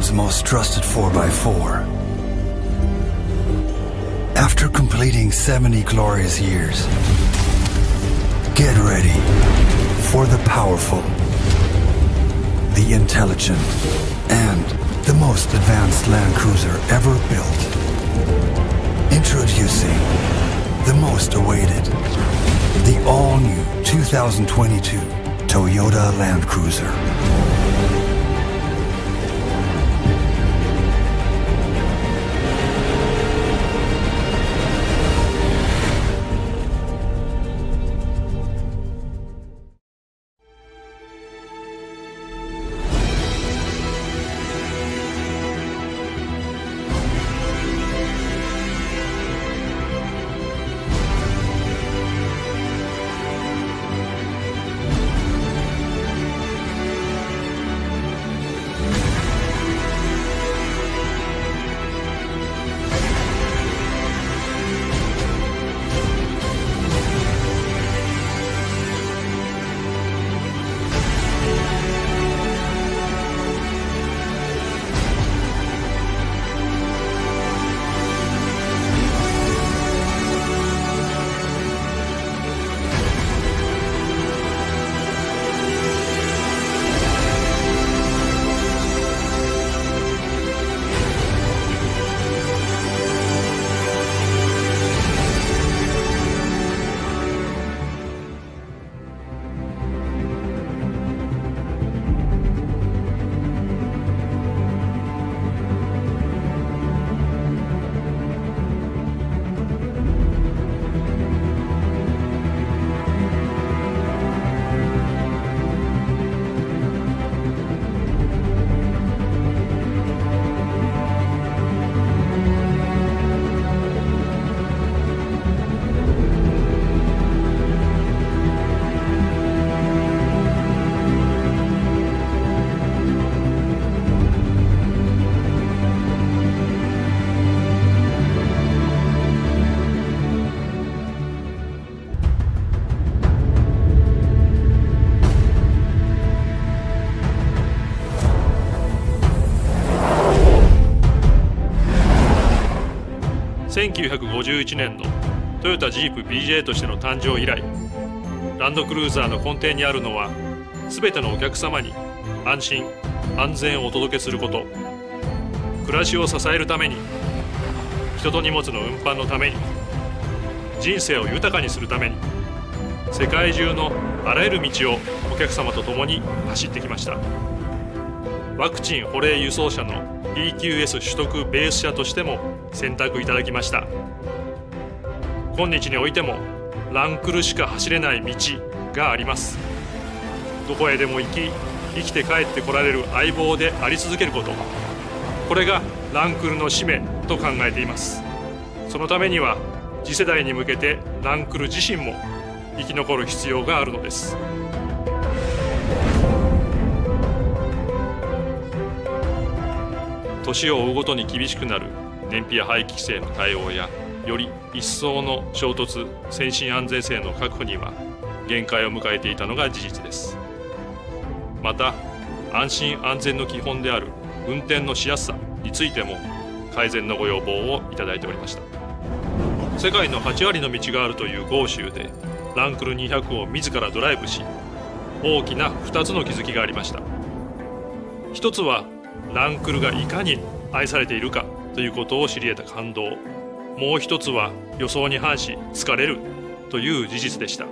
world's most trusted 4x4. After completing 70 glorious years, get ready for the powerful, the intelligent, and the most advanced Land Cruiser ever built. Introducing the most awaited, the all-new 2022 Toyota Land Cruiser.1951年のトヨタジープ BJ としての誕生以来、ランドクルーザーの根底にあるのは、すべてのお客様に安心安全をお届けすること、暮らしを支えるために、人と荷物の運搬のために、人生を豊かにするために、世界中のあらゆる道をお客様と共に走ってきました。ワクチン保冷輸送車の PQS 取得ベース車としても選択いただきました。今日においてもランクルしか走れない道があります。どこへでも行き、生きて帰ってこられる相棒であり続けること、これがランクルの使命と考えています。そのためには次世代に向けてランクル自身も生き残る必要があるのです。年を追うごとに厳しくなる燃費や排気規制の対応や、より一層の衝突・先進安全性の確保には限界を迎えていたのが事実です。また、安心安全の基本である運転のしやすさについても改善のご要望をいただいておりました。世界の8割の道があるという豪州でランクル200を自らドライブし、大きな2つの気づきがありました。一つはランクルがいかに愛されているかということを知り得た感動、もう一つは予想に反し疲れるという事実でした。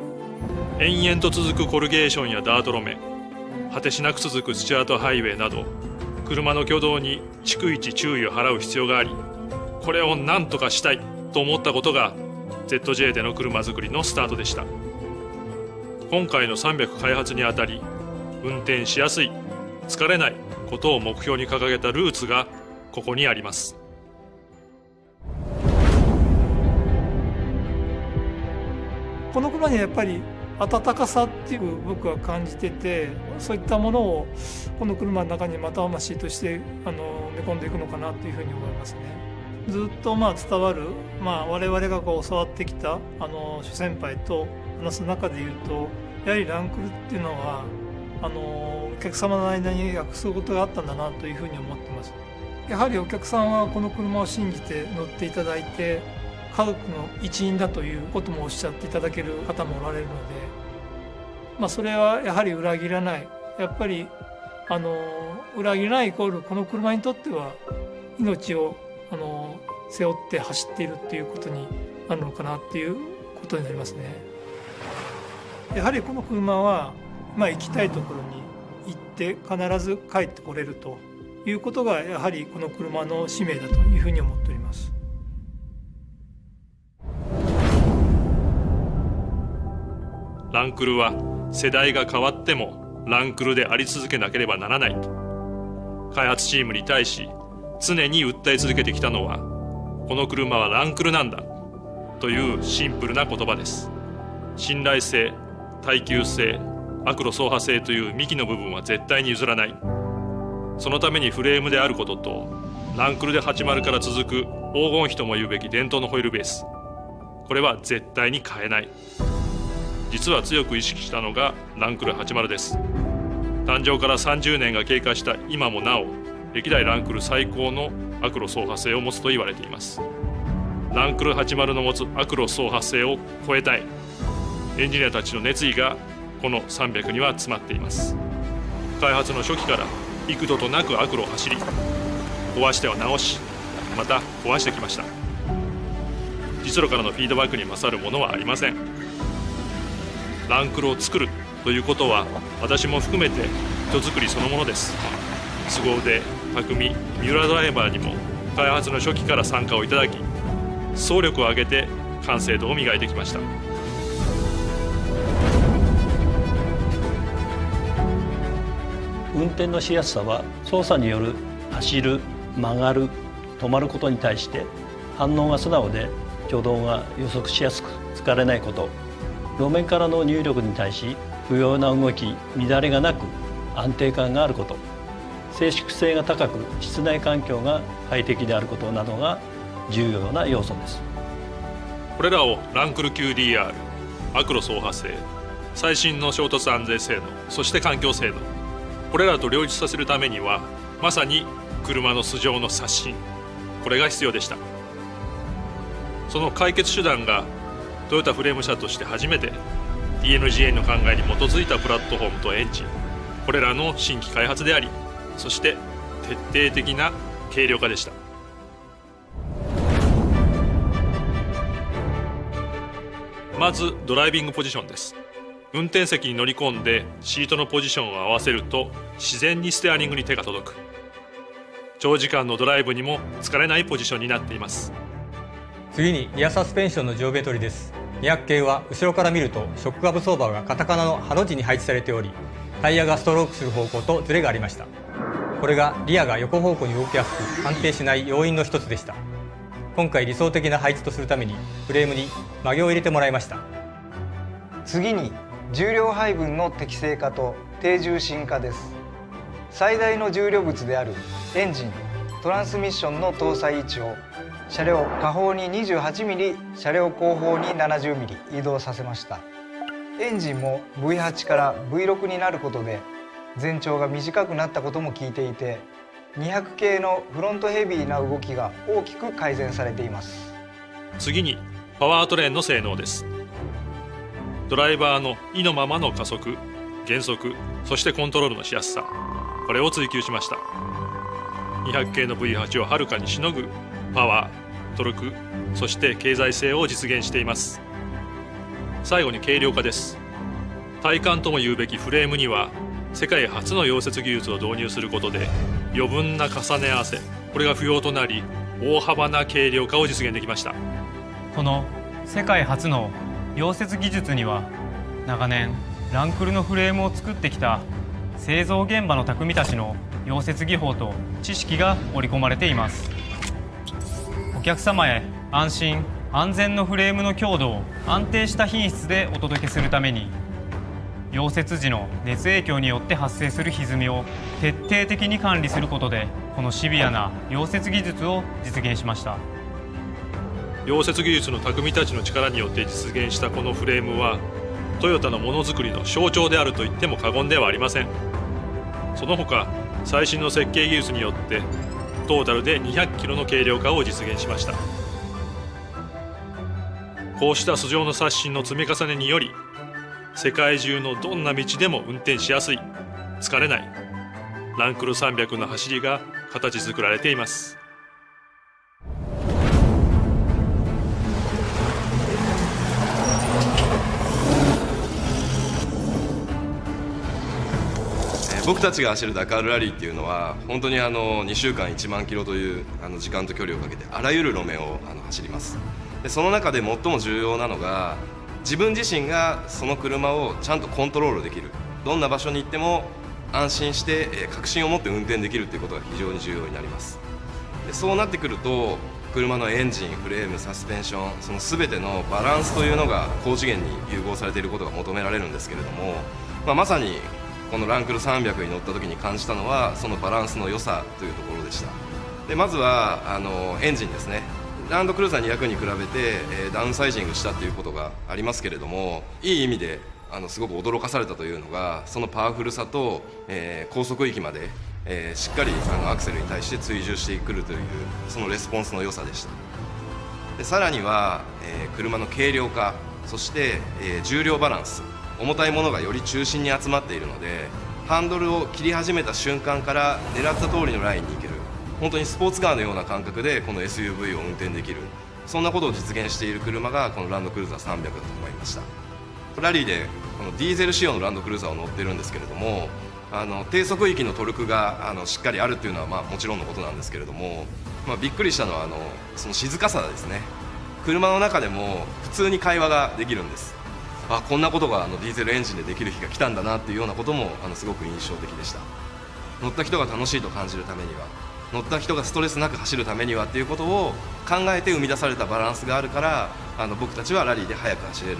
延々と続くコルゲーションやダート路面、果てしなく続くスチュアートハイウェイなど、車の挙動に逐一注意を払う必要があり、これを何とかしたいと思ったことが ZJ での車作りのスタートでした。今回の300開発にあたり、運転しやすい、疲れないことを目標に掲げたルーツがここにあります。この車にはやっぱり温かさっていう僕は感じてて、そういったものをこの車の中にまた魂として埋め込んでいくのかなというふうに思いますね。ずっと伝わる、我々が教わってきた諸先輩と話す中でいうと、やはりランクルっていうのはお客様の間に約束事があったんだなというふうに思ってます。やはりお客さんはこの車を信じて乗っていただいて、家族の一員だということもおっしゃっていただける方もおられるので、それはやはり裏切らない、やっぱり裏切らないイコールこの車にとっては命を背負って走っているっていうことになるのかなっていうことになりますね。やはりこの車は、行きたいところに行って必ず帰ってこれるということがやはりこの車の使命だというふうに思っております。ランクルは世代が変わってもランクルであり続けなければならないと開発チームに対し常に訴え続けてきたのは、この車はランクルなんだというシンプルな言葉です。信頼性、耐久性、悪路走破性という幹の部分は絶対に譲らない。そのためにフレームであることと、ランクルで80から続く黄金比とも言うべき伝統のホイールベース、これは絶対に変えない。実は強く意識したのがランクル80です。誕生から30年が経過した今もなお、歴代ランクル最高の悪路走破性を持つと言われています。ランクル80の持つ悪路走破性を超えたいエンジニアたちの熱意がこの300には詰まっています。開発の初期から幾度となく悪路を走り、壊しては直し、また壊してきました。実路からのフィードバックに勝るものはありません。ランクルを作るということは、私も含めて人作りそのものです。凄腕、匠、三浦ドライバーにも開発の初期から参加をいただき、総力を挙げて完成度を磨いてきました。運転のしやすさは、操作による走る、曲がる、止まることに対して反応が素直で挙動が予測しやすく疲れないこと、路面からの入力に対し不要な動き、乱れがなく安定感があること、静粛性が高く室内環境が快適であることなどが重要な要素です。これらをランクル QDR、悪路走破性、最新の衝突安全性能、そして環境性能、これらと両立させるためには、まさに車の素性の刷新、これが必要でした。その解決手段がトヨタフレーム社として初めて DNGA の考えに基づいたプラットフォームとエンジン、これらの新規開発であり、そして徹底的な軽量化でした。まずドライビングポジションです。運転席に乗り込んでシートのポジションを合わせると、自然にステアリングに手が届く。長時間のドライブにも疲れないポジションになっています。次にリアサスペンションの上下取りです。200系は後ろから見るとショックアブソーバーがカタカナのハの字に配置されており、タイヤがストロークする方向とズレがありました。これがリアが横方向に動きやすく安定しない要因の一つでした。今回理想的な配置とするためにフレームに曲げを入れてもらいました。次に重量配分の適正化と低重心化です。最大の重量物であるエンジン、トランスミッションの搭載位置を車両下方に 28mm、車両後方に 70mm 移動させました。エンジンも V8 から V6 になることで全長が短くなったことも効いていて、200系のフロントヘビーな動きが大きく改善されています。次にパワートレーンの性能です。ドライバーの意のままの加速、減速、そしてコントロールのしやすさ、これを追求しました。200系の V8 をはるかにしのぐパワー、トルク、そして経済性を実現しています。最後に軽量化です。体幹とも言うべきフレームには世界初の溶接技術を導入することで、余分な重ね合わせ、これが不要となり、大幅な軽量化を実現できました。この世界初の溶接技術には、長年ランクルのフレームを作ってきた製造現場の匠たちの溶接技法と知識が織り込まれています。お客様へ安心安全のフレームの強度を安定した品質でお届けするために、溶接時の熱影響によって発生する歪みを徹底的に管理することで、このシビアな溶接技術を実現しました。溶接技術の匠たちの力によって実現したこのフレームは、トヨタのものづくりの象徴であると言っても過言ではありません。その他最新の設計技術によってトータルで200キロの軽量化を実現しました。こうした素性の刷新の積み重ねにより、世界中のどんな道でも運転しやすい、疲れないランクル300の走りが形作られています。僕たちが走るダカールラリーっていうのは本当に2週間1万キロという時間と距離をかけてあらゆる路面を走ります。でその中で最も重要なのが自分自身がその車をちゃんとコントロールできる、どんな場所に行っても安心して確信を持って運転できるということが非常に重要になります。でそうなってくると車のエンジン、フレーム、サスペンション、その全てのバランスというのが高次元に融合されていることが求められるんですけれども、まさにこのランクル300に乗った時に感じたのはそのバランスの良さというところでした。でまずはエンジンですね。ランドクルーザー200に比べてダウンサイジングしたということがありますけれども、いい意味ですごく驚かされたというのがそのパワフルさと、高速域まで、しっかりアクセルに対して追従してくるというそのレスポンスの良さでした。でさらには、車の軽量化、そして、重量バランス、重たいものがより中心に集まっているのでハンドルを切り始めた瞬間から狙った通りのラインに行ける、本当にスポーツカーのような感覚でこの SUV を運転できる、そんなことを実現している車がこのランドクルーザー300だと思いました。ラリーでこのディーゼル仕様のランドクルーザーを乗ってるんですけれども、低速域のトルクがしっかりあるっていうのはもちろんのことなんですけれども、びっくりしたのはその静かさですね。車の中でも普通に会話ができるんです。こんなことがディーゼルエンジンでできる日が来たんだなっていうようなこともすごく印象的でした。乗った人が楽しいと感じるためには、乗った人がストレスなく走るためにはっていうことを考えて生み出されたバランスがあるから僕たちはラリーで速く走れる、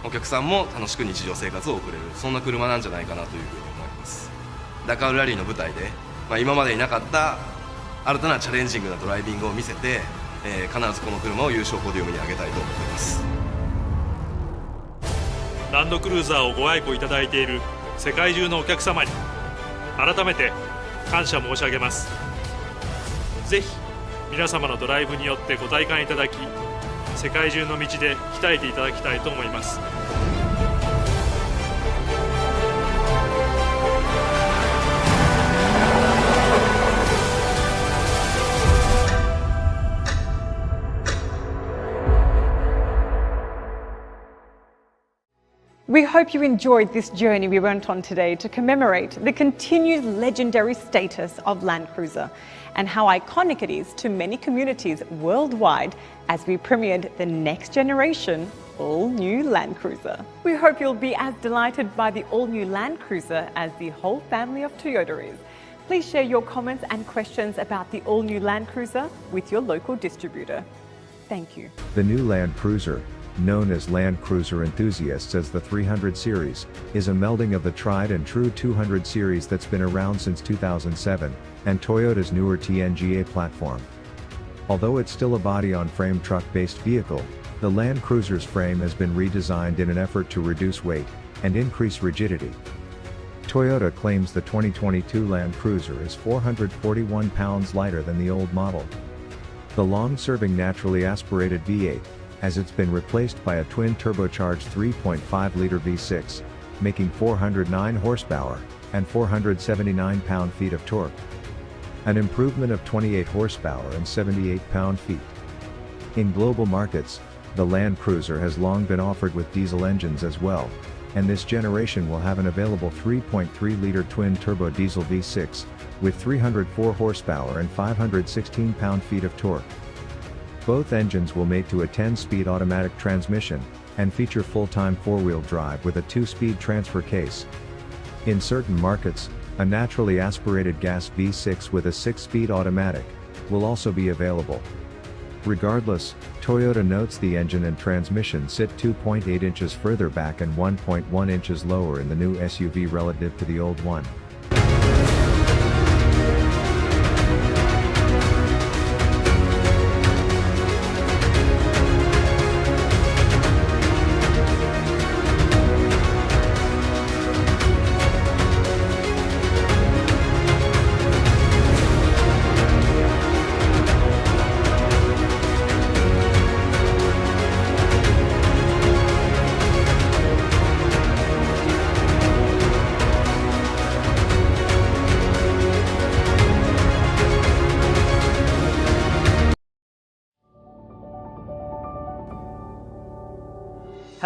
お客さんも楽しく日常生活を送れる、そんな車なんじゃないかなというふうに思います。ダカールラリーの舞台で、今までになかった新たなチャレンジングなドライビングを見せて、必ずこの車を優勝ポディウムに上げたいと思っています。ランドクルーザーをご愛顧いただいている世界中のお客様に改めて感謝申し上げます。ぜひ皆様のドライブによってご体感いただき、世界中の道で鍛えていただきたいと思います。We hope you enjoyed this journey we went on today to commemorate the continued legendary status of Land Cruiser and how iconic it is to many communities worldwide as we premiered the next generation all-new Land Cruiser. We hope you'll be as delighted by the all-new Land Cruiser as the whole family of Toyota is. Please share your comments and questions about the all-new Land Cruiser with your local distributor. Thank you. The new Land Cruiser, known as Land Cruiser enthusiasts as the 300 series, is a melding of the tried and true 200 series that's been around since 2007, and Toyota's newer TNGA platform. Although it's still a body-on-frame truck-based vehicle, the Land Cruiser's frame has been redesigned in an effort to reduce weight and increase rigidity. Toyota claims the 2022 Land Cruiser is 441 pounds lighter than the old model. The long-serving naturally aspirated V8, as it's been replaced by a twin-turbocharged 3.5-liter V6, making 409 horsepower and 479 pound-feet of torque. An improvement of 28 horsepower and 78 pound-feet. In global markets, the Land Cruiser has long been offered with diesel engines as well, and this generation will have an available 3.3-liter twin-turbo diesel V6, with 304 horsepower and 516 pound-feet of torque. Both engines will mate to a 10-speed automatic transmission, and feature full-time four-wheel drive with a 2-speed transfer case. In certain markets, a naturally aspirated gas V6 with a 6-speed automatic will also be available. Regardless, Toyota notes the engine and transmission sit 2.8 inches further back and 1.1 inches lower in the new SUV relative to the old one.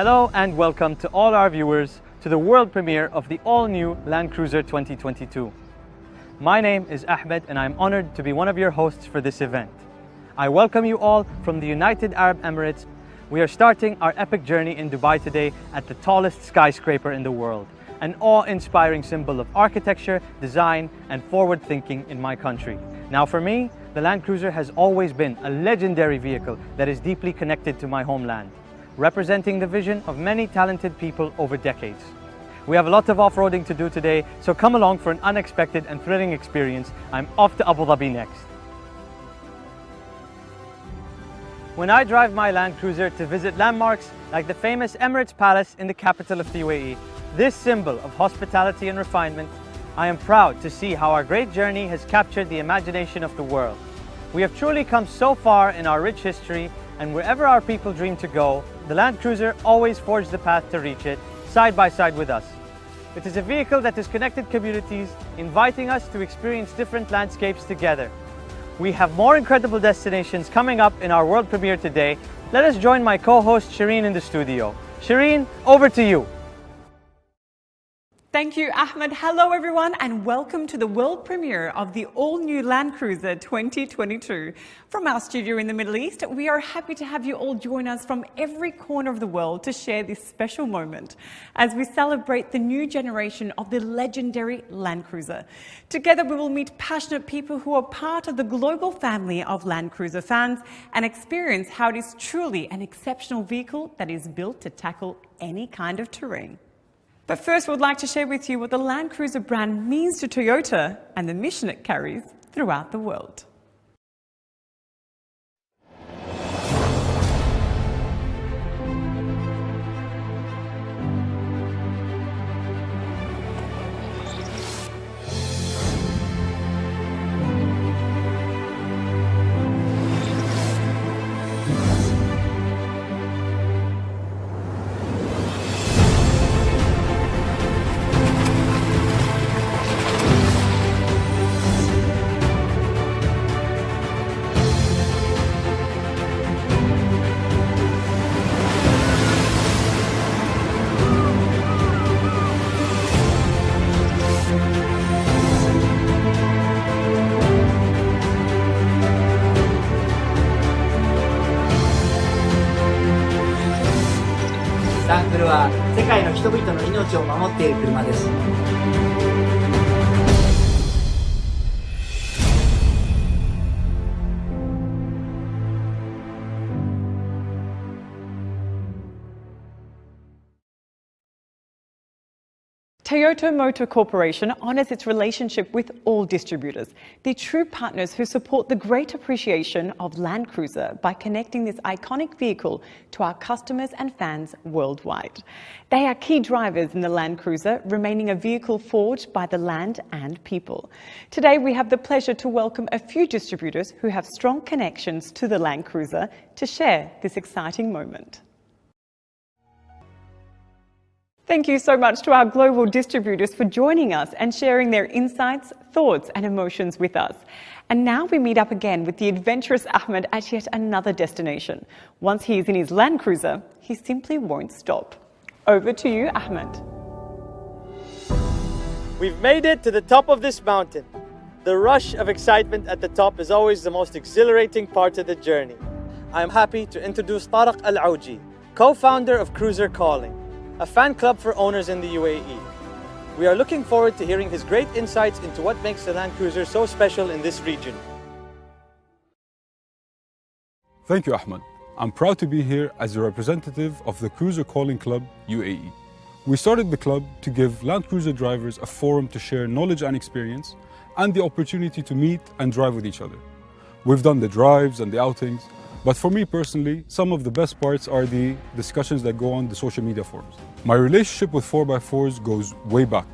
Hello and welcome to all our viewers to the world premiere of the all-new Land Cruiser 2022. My name is Ahmed and I'm honored to be one of your hosts for this event. I welcome you all from the United Arab Emirates. We are starting our epic journey in Dubai today at the tallest skyscraper in the world, an awe-inspiring symbol of architecture, design, and forward thinking in my country. Now for me, the Land Cruiser has always been a legendary vehicle that is deeply connected to my homeland, representing the vision of many talented people over decades. We have a lot of off-roading to do today, so come along for an unexpected and thrilling experience. I'm off to Abu Dhabi next. When I drive my Land Cruiser to visit landmarks like the famous Emirates Palace in the capital of the UAE, this symbol of hospitality and refinement, I am proud to see how our great journey has captured the imagination of the world. We have truly come so far in our rich history, and wherever our people dream to go, the Land Cruiser always forged the path to reach it, side by side with us. It is a vehicle that has connected communities, inviting us to experience different landscapes together. We have more incredible destinations coming up in our world premiere today. Let us join my co-host Shireen in the studio. Shireen, over to you. Thank you, Ahmed. Hello, everyone, and welcome to the world premiere of the all-new Land Cruiser 2022. From our studio in the Middle East, we are happy to have you all join us from every corner of the world to share this special moment as we celebrate the new generation of the legendary Land Cruiser. Together, we will meet passionate people who are part of the global family of Land Cruiser fans and experience how it is truly an exceptional vehicle that is built to tackle any kind of terrain. But first, we'd like to share with you what the Land Cruiser brand means to Toyota and the mission it carries throughout the world.ランクルは世界の人々の命を守っている車です。Toyota Motor Corporation honours its relationship with all distributors, the true partners who support the great appreciation of Land Cruiser by connecting this iconic vehicle to our customers and fans worldwide. They are key drivers in the Land Cruiser, remaining a vehicle forged by the land and people. Today we have the pleasure to welcome a few distributors who have strong connections to the Land Cruiser to share this exciting moment. Thank you so much to our global distributors for joining us and sharing their insights, thoughts and emotions with us. And now we meet up again with the adventurous Ahmed at yet another destination. Once he is in his Land Cruiser, he simply won't stop. Over to you, Ahmed. We've made it to the top of this mountain. The rush of excitement at the top is always the most exhilarating part of the journey. I'm happy to introduce Tariq Al-Auji, co-founder of Cruiser Calling, a fan club for owners in the UAE. We are looking forward to hearing his great insights into what makes the Land Cruiser so special in this region. Thank you, Ahmed. I'm proud to be here as a representative of the Cruiser Calling Club UAE. We started the club to give Land Cruiser drivers a forum to share knowledge and experience and the opportunity to meet and drive with each other. We've done the drives and the outings, but for me personally, some of the best parts are the discussions that go on the social media forums. My relationship with 4x4s goes way back.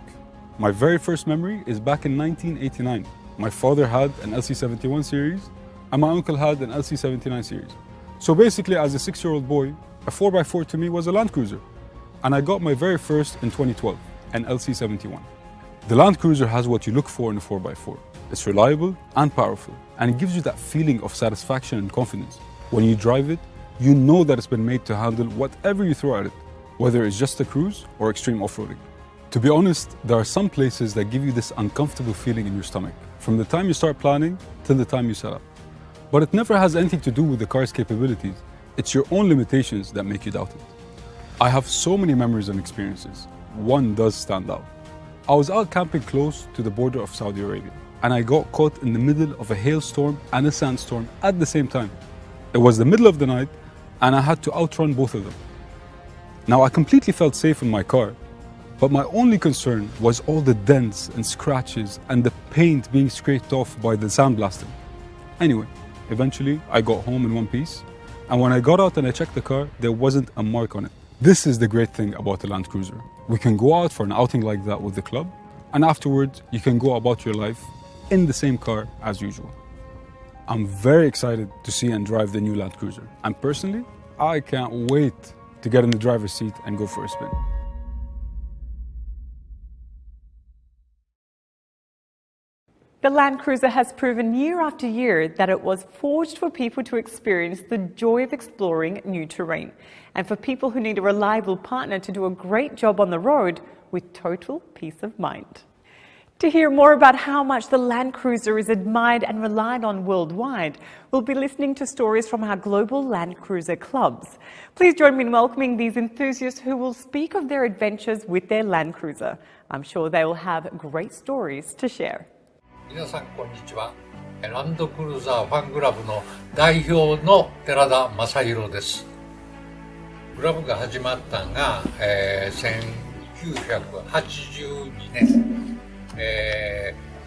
My very first memory is back in 1989. My father had an LC71 series and my uncle had an LC79 series. So basically, as a 6-year-old boy, a 4x4 to me was a Land Cruiser. And I got my very first in 2012, an LC71. The Land Cruiser has what you look for in a 4x4. It's reliable and powerful, and it gives you that feeling of satisfaction and confidence. When you drive it, you know that it's been made to handle whatever you throw at it. whether it's just a cruise or extreme off-roading. To be honest, there are some places that give you this uncomfortable feeling in your stomach, from the time you start planning till the time you set up. But it never has anything to do with the car's capabilities. It's your own limitations that make you doubt it. I have so many memories and experiences. One does stand out. I was out camping close to the border of Saudi Arabia, and I got caught in the middle of a hailstorm and a sandstorm at the same time. It was the middle of the night, and I had to outrun both of them. Now, I completely felt safe in my car, but my only concern was all the dents and scratches and the paint being scraped off by the sandblasting. Anyway, eventually I got home in one piece, and when I got out and I checked the car, there wasn't a mark on it. This is the great thing about the Land Cruiser. We can go out for an outing like that with the club, and afterwards you can go about your life in the same car as usual. I'm very excited to see and drive the new Land Cruiser, and personally, I can't wait to get in the driver's seat and go for a spin. The Land Cruiser has proven year after year that it was forged for people to experience the joy of exploring new terrain, and for people who need a reliable partner to do a great job on the road with total peace of mind. To hear more about how much the Land Cruiser is admired and relied on worldwide, we'll be listening to stories from our global Land Cruiser clubs. Please join me in welcoming these enthusiasts who will speak of their adventures with their Land Cruiser. I'm sure they will have great stories to share. 皆さんこんにちは。ランドクルーザーファンクラブの代表の寺田正宏です。クラブが始まったのが、1982年、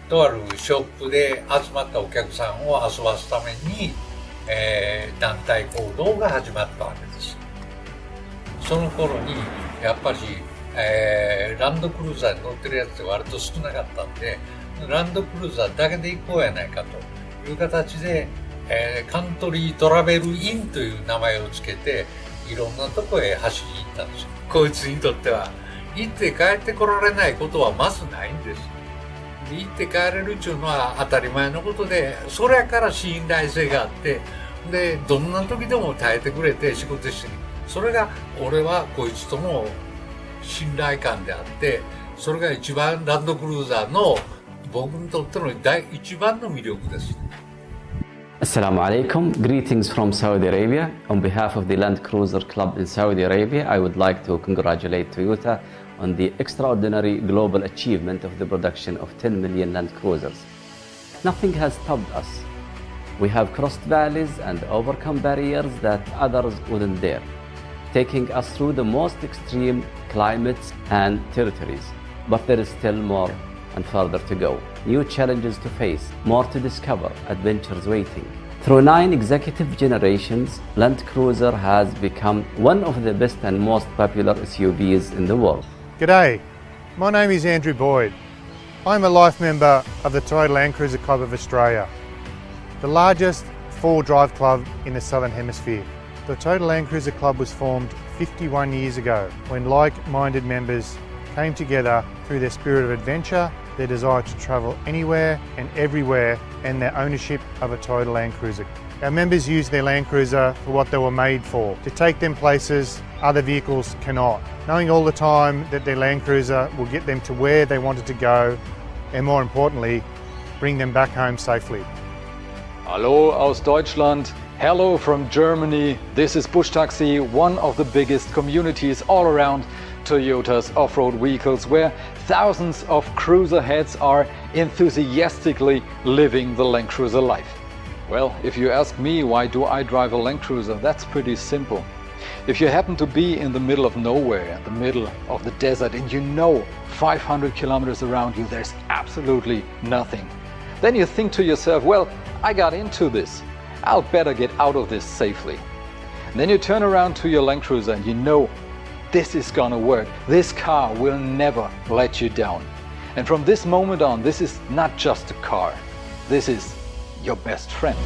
とあるショップで集まったお客さんを遊ばすために、団体行動が始まったわけです。その頃にやっぱり、ランドクルーザーに乗ってるやつって割と少なかったんで、ランドクルーザーだけで行こうやないかという形で、カントリートラベルインという名前をつけていろんなとこへ走りに行ったんですよ。こいつにとっては行って帰ってこられないことはまずないんです。で行って帰れるっていうのは当たり前のことで、それから信頼性があって、でどんな時でも耐えてくれて仕事してる。それが俺はこいつとの信頼感であって、それが一番ランドクルーザーの僕にとっての一番の魅力です。Assalamu alaikum. Greetings from Saudi Arabia. On behalf of the Land Cruiser Club in Saudi Arabia, I would like to congratulate Toyota on the extraordinary global achievement of the production of 10 million Land Cruisers. Nothing has stopped us. We have crossed valleys and overcome barriers that others wouldn't dare, taking us through the most extreme climates and territories. But there is still more and further to go. New challenges to face, more to discover, adventures waiting. Through 9 executive generations, Land Cruiser has become one of the best and most popular SUVs in the world. G'day, my name is Andrew Boyd. I'm a life member of the Toyota Land Cruiser Club of Australia, the largest four-wheel drive club in the Southern Hemisphere. The Toyota Land Cruiser Club was formed 51 years ago when like-minded members came together through their spirit of adventure, their desire to travel anywhere and everywhere, and their ownership of a Toyota Land Cruiser. Our members use their Land Cruiser for what they were made for, to take them places other vehicles cannot, knowing all the time that their Land Cruiser will get them to where they wanted to go, and more importantly, bring them back home safely. Hallo aus Deutschland. Hello from Germany. This is Bush Taxi, one of the biggest communities all around Toyota's off-road vehicles, where thousands of cruiser heads are enthusiastically living the Land Cruiser life. Well, if you ask me why do I drive a Land Cruiser, that's pretty simple. If you happen to be in the middle of nowhere, in the middle of the desert, and you know 500 kilometers around you there's absolutely nothing, then you think to yourself, well, I got into this, I'll better get out of this safely. And then you turn around to your Land Cruiser and you know this is gonna work. This car will never let you down. And from this moment on, this is not just a car. This is your best friend.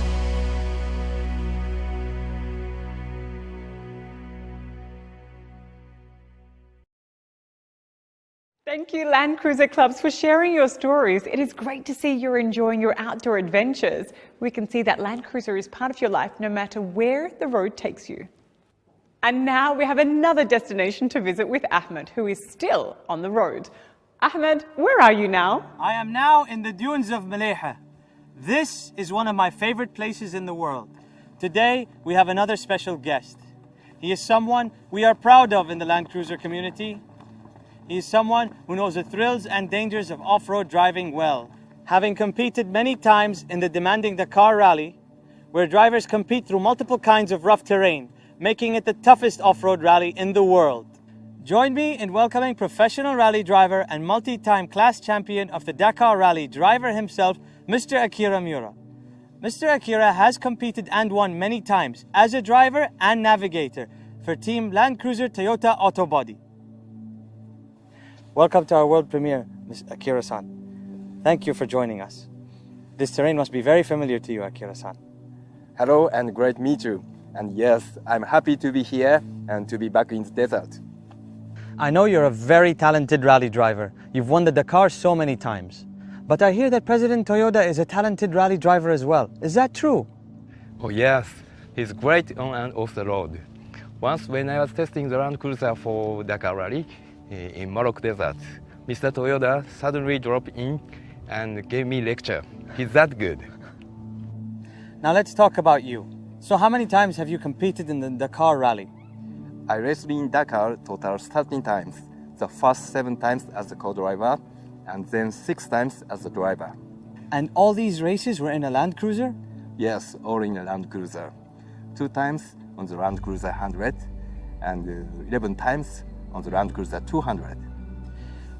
Thank you, Land Cruiser Clubs, for sharing your stories. It is great to see you're enjoying your outdoor adventures. We can see that Land Cruiser is part of your life no matter where the road takes you. And now we have another destination to visit with Ahmed, who is still on the road. Ahmed, where are you now? I am now in the dunes of Maleha. This is one of my favorite places in the world. Today, we have another special guest. He is someone we are proud of in the Land Cruiser community. He is someone who knows the thrills and dangers of off-road driving well, having competed many times in the demanding Dakar Rally, where drivers compete through multiple kinds of rough terrain, making it the toughest off-road rally in the world. Join me in welcoming professional rally driver and multi-time class champion of the Dakar Rally driver himself, Mr. Akira Miura. Mr. Akira has competed and won many times as a driver and navigator for Team Land Cruiser Toyota Autobody. Welcome to our world premiere, Ms. Akira-san. Thank you for joining us. This terrain must be very familiar to you, Akira-san. Hello and great to meet you. And yes, I'm happy to be here and to be back in the desert. I know you're a very talented rally driver. You've won the Dakar so many times. But I hear that President Toyoda is a talented rally driver as well. Is that true? Oh yes, he's great on and off the road. Once when I was testing the Land Cruiser for Dakar Rally in Morocco Desert, Mr. Toyoda suddenly dropped in and gave me a lecture. He's that good. Now let's talk about you. So how many times have you competed in the Dakar Rally? I raced in Dakar total 13 times. The first 7 times as a co-driver and then 6 times as a driver. And all these races were in a Land Cruiser? Yes, all in a Land Cruiser. 2 times on the Land Cruiser 100 and 11 times on the Land Cruiser 200.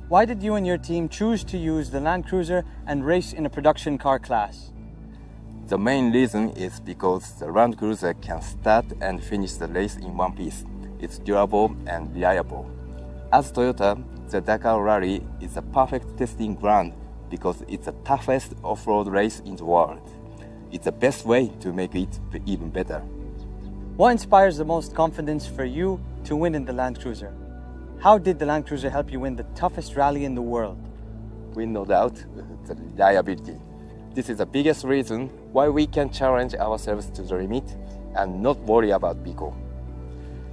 Why did you and your team choose to use the Land Cruiser and race in a production car class? The main reason is because the Land Cruiser can start and finish the race in one piece. It's durable and reliable. As Toyota, the Dakar Rally is a perfect testing ground because it's the toughest off-road race in the world. It's the best way to make it even better. What inspires the most confidence for you to win in the Land Cruiser? How did the Land Cruiser help you win the toughest rally in the world? With no doubt, the reliability. This is the biggest reason why we can challenge ourselves to the limit and not worry about people.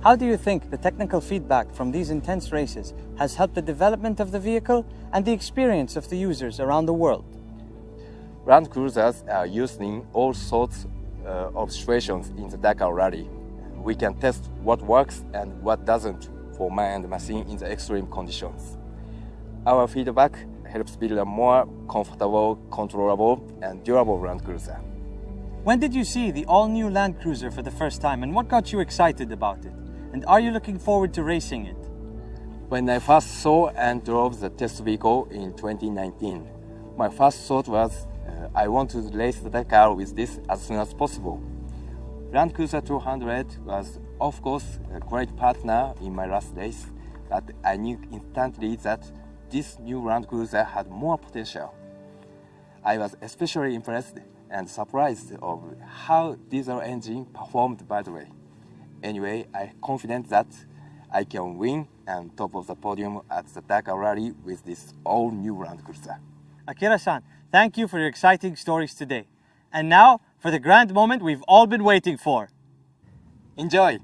How do you think the technical feedback from these intense races has helped the development of the vehicle and the experience of the users around the world? Land Cruisers are used in all sorts of situations in the Dakar Rally. We can test what works and what doesn't for man and machine in the extreme conditions. Our feedback helps build a more comfortable, controllable, and durable Land Cruiser. When did you see the all-new Land Cruiser for the first time and what got you excited about it? And are you looking forward to racing it? When I first saw and drove the test vehicle in 2019, my first thought was I want to race the Dakar with this as soon as possible. Land Cruiser 200 was, of course, a great partner in my last race, but I knew instantly that this new Land Cruiser had more potential. I was especially impressed and surprised of how diesel engine performed by the way. Anyway, I'm confident that I can win and top of the podium at the Dakar Rally with this all-new Land Cruiser. Akira-san, thank you for your exciting stories today. And now, for the grand moment we've all been waiting for. Enjoy!